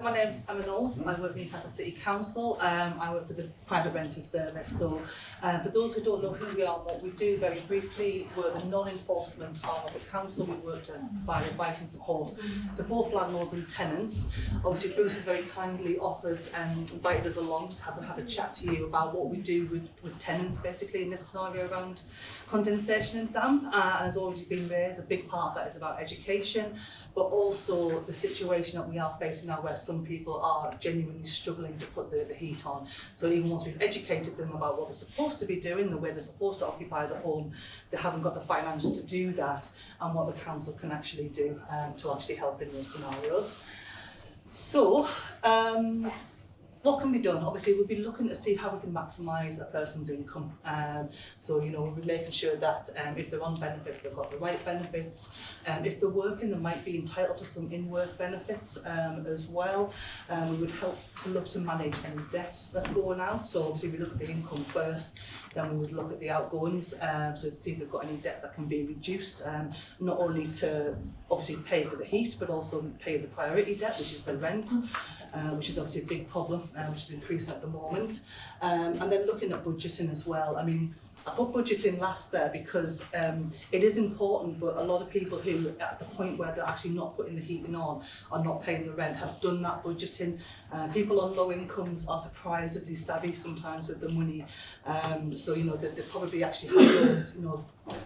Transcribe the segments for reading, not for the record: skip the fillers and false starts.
my name's Knowles. I work for Newcastle City Council. I work for the private rental service. So for those who don't know who we are and what we do, very briefly, we're the non-enforcement arm of the council. We work to provide advice and support to both landlords and tenants. Obviously, Bruce has very kindly offered and invited us along to have a chat to you about what we do with tenants, basically, in this scenario around condensation and damp. And has already been raised. A big part of that is about education, but also the situation that we are facing now where some people are genuinely struggling to put the heat on. So even once we've educated them about what they're supposed to be doing, the way they're supposed to occupy the home, they haven't got the finances to do that, and what the council can actually do to actually help in those scenarios. So, what can be done? Obviously, we'll be looking to see how we can maximise a person's income. So, we'll be making sure that if they're on benefits, they've got the right benefits. If they're working, they might be entitled to some in-work benefits as well. We would help to look to manage any debt that's going out. So, obviously, we look at the income first, then we would look at the outgoings, so to see if they've got any debts that can be reduced, not only to obviously pay for the heat, but also pay the priority debt, which is the rent. Which is obviously a big problem, which is increasing at the moment. And then looking at budgeting as well. I mean, I put budgeting last there because it is important, but a lot of people who, at the point where they're actually not putting the heating on or not paying the rent, have done that budgeting. People on low incomes are surprisingly savvy sometimes with the money. So, they probably actually have those,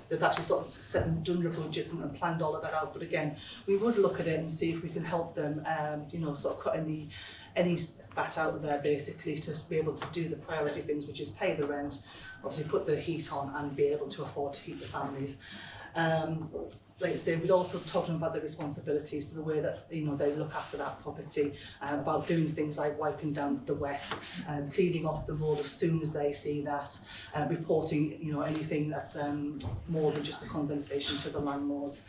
they've actually sort of set and done the budgets and planned all of that out. But again, we would look at it and see if we can help them, sort of cut any fat out of there, basically, to be able to do the priority things, which is pay the rent, obviously put the heat on and be able to afford to heat the families. Like I say, we're also talking about the responsibilities to the way that they look after that property, about doing things like wiping down the wet, cleaning off the road as soon as they see that, reporting anything that's more than just the condensation to the landlords.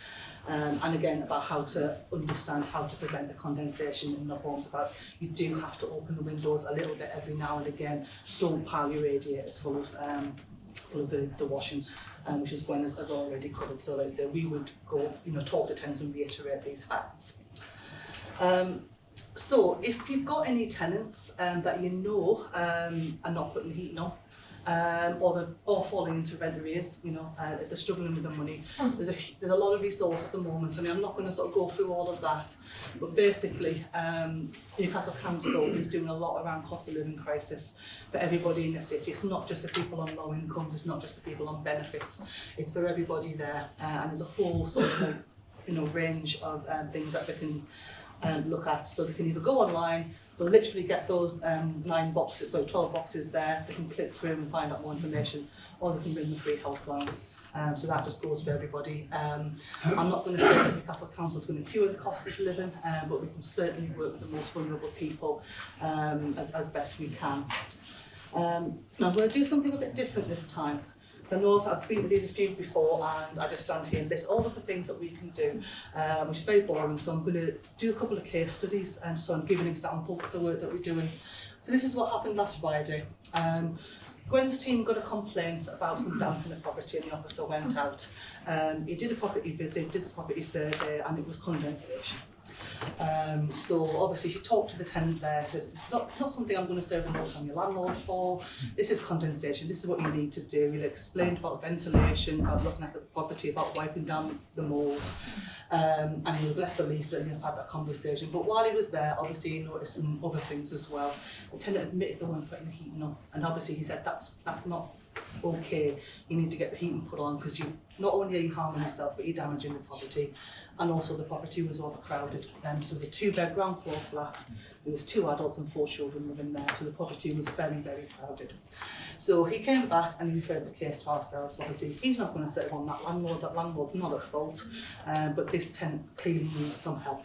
And again, about how to understand how to prevent the condensation in the homes. About you do have to open the windows a little bit every now and again. Don't pile your radiators full of the washing, which is Gwen has already covered. So like I say, we would go, talk to tenants and reiterate these facts. So if you've got any tenants that are not putting the heating on, or they're all falling into rent arrears, if they're struggling with the money. There's a lot of resource at the moment. I mean, I'm not going to sort of go through all of that, but basically, Newcastle Council is doing a lot around cost of living crisis for everybody in the city. It's not just for people on low income, it's not just for people on benefits, it's for everybody there, and there's a whole sort of range of things that they can look at. So they can either go online, they'll literally get those 12 boxes there, they can click through and find out more information, or they can ring the free helpline. So that just goes for everybody. I'm not going to say that Newcastle Council is going to cure the cost of living, but we can certainly work with the most vulnerable people as best we can. Now I'm going to do something a bit different this time. I know I've been to these a few before, and I just stand here and list all of the things that we can do, which is very boring. So I'm going to do a couple of case studies, and so I'm giving an example of the work that we're doing. So this is what happened last Friday. Gwen's team got a complaint about some damp in the property, and the officer went out. He did a property visit, did the property survey, and it was condensation. So obviously he talked to the tenant there, says it's not something I'm going to serve a note on your landlord for. This is condensation, this is what you need to do. He explained about ventilation, about looking at the property, about wiping down the mould, and he left the leaflet and he'd had that conversation. But while he was there, obviously he noticed some other things as well. The tenant admitted they weren't putting the heating on, and obviously he said that's not okay, you need to get the heating put on, because not only are you harming yourself, but you're damaging the property. And also the property was overcrowded. So it was a 2-bed ground floor flat. There was 2 adults and 4 children living there. So the property was very, very crowded. So he came back and he referred the case to ourselves. Obviously, he's not going to serve on that landlord. That landlord's not at fault. But this tenant clearly needs some help.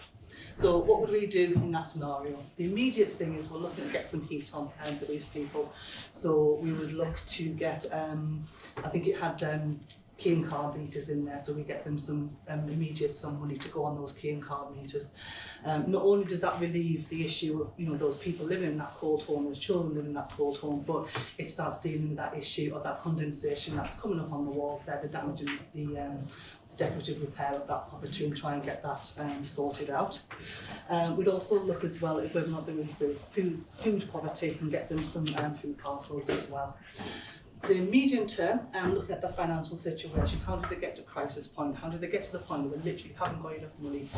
So what would we do in that scenario? The immediate thing is we're looking to get some heat on for these people. So we would look to get, I think it had key and card meters in there, so we get them some money to go on those key and card meters. Not only does that relieve the issue of those people living in that cold home, those children living in that cold home, but it starts dealing with that issue of that condensation that's coming up on the walls there, the damaging the decorative repair of that property and try and get that sorted out. We'd also look as well at whether or not they're in food poverty and get them some food parcels as well. The medium term, looking at the financial situation, how did they get to crisis point? How did they get to the point where they literally haven't got enough money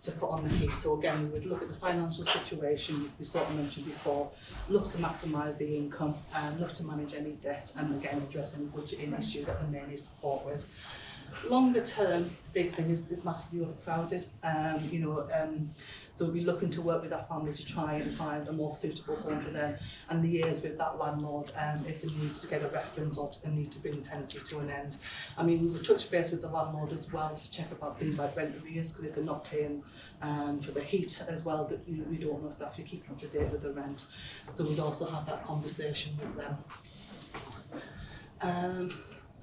to put on the heat? So again, we would look at the financial situation, we sort of mentioned before, look to maximise the income, look to manage any debt, and again, address any budgeting issues that they may need support with. Longer term, big thing is massively overcrowded. So we'll be looking to work with our family to try and find a more suitable home for them, and liaise with that landlord if they need to get a reference or a need to bring the tenancy to an end. I mean, we touch base with the landlord as well to check about things like rent arrears, because if they're not paying for the heat as well, that we don't know if they're actually keeping up to date with the rent. So we'd also have that conversation with them.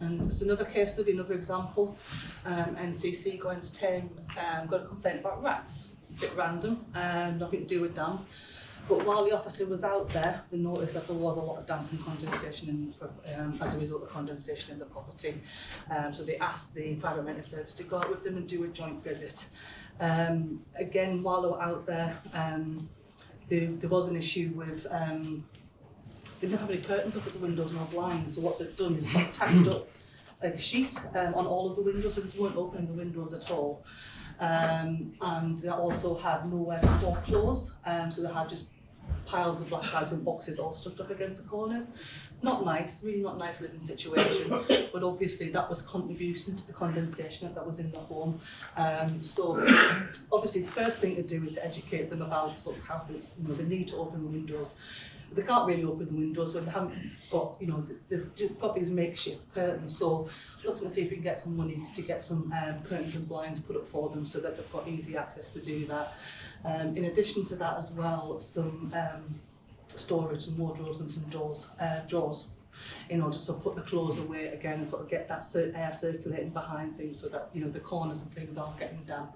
And there's another case study, another example. NCC going to town, got a complaint about rats. A bit random, nothing to do with damp. But while the officer was out there, they noticed that there was a lot of damp and condensation as a result of condensation in the property. So they asked the private rented service to go out with them and do a joint visit. Again, while they were out there, there was an issue with they didn't have any curtains up at the windows, no blinds, so what they've done is they've tacked up like a sheet on all of the windows, so they weren't opening the windows at all. And they also had nowhere to store clothes, so they had just piles of black bags and boxes all stuffed up against the corners. Not nice, really not nice living situation, but obviously that was contributing to the condensation that was in the home. So obviously the first thing to do is to educate them about sort of how the need to open the windows. They can't really open the windows when they haven't got, they've got these makeshift curtains. So looking to see if we can get some money to get some curtains and blinds put up for them so that they've got easy access to do that. In addition to that as well, some storage, some wardrobes and some drawers in order to put the clothes away again and sort of get that air circulating behind things so that the corners and things aren't getting damp.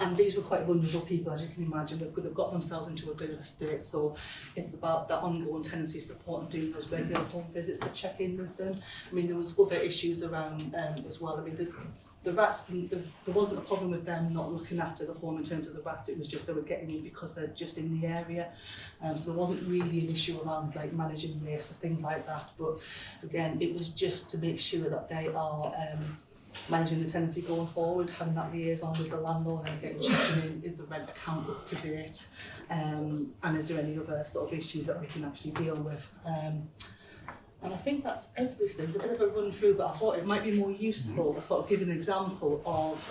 And these were quite vulnerable people, as you can imagine. They've got themselves into a bit of a state, so it's about that ongoing tenancy support and doing those regular home visits to check in with them. I mean, there was other issues around as well. I mean, the rats, there wasn't a problem with them not looking after the home in terms of the rats. It was just they were getting in because they're just in the area. So there wasn't really an issue around like managing waste or things like that. But again, it was just to make sure that they are managing the tenancy going forward, having that liaison with the landlord and getting checking in, is the rent account up to date, and is there any other sort of issues that we can actually deal with. And I think that's everything. It's a bit of a run through, but I thought it might be more useful to sort of give an example of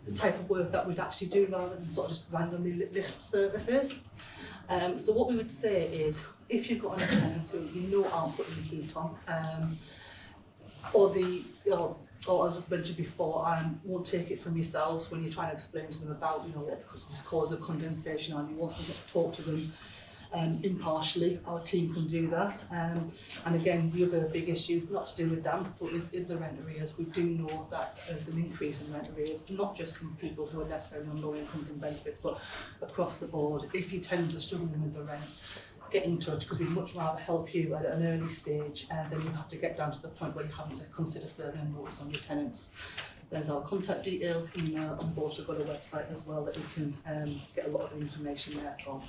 the type of work that we'd actually do rather than sort of just randomly list services. So what we would say is, if you've got an tenant who aren't putting the heat on, or as was mentioned before, won't take it from yourselves when you're trying to explain to them about what the cause of condensation are, and you want to talk to them impartially. Our team can do that. And again, the other big issue, not to do with damp, but is the rent arrears. We do know that there's an increase in rent arrears, not just from people who are necessarily on low incomes and benefits, but across the board. If your tenants are struggling with the rent, get in touch, because we'd much rather help you at an early stage than you have to get down to the point where you have to consider serving a notice on your tenants. There's our contact details, email, and we've also got a website as well that you can get a lot of information there from.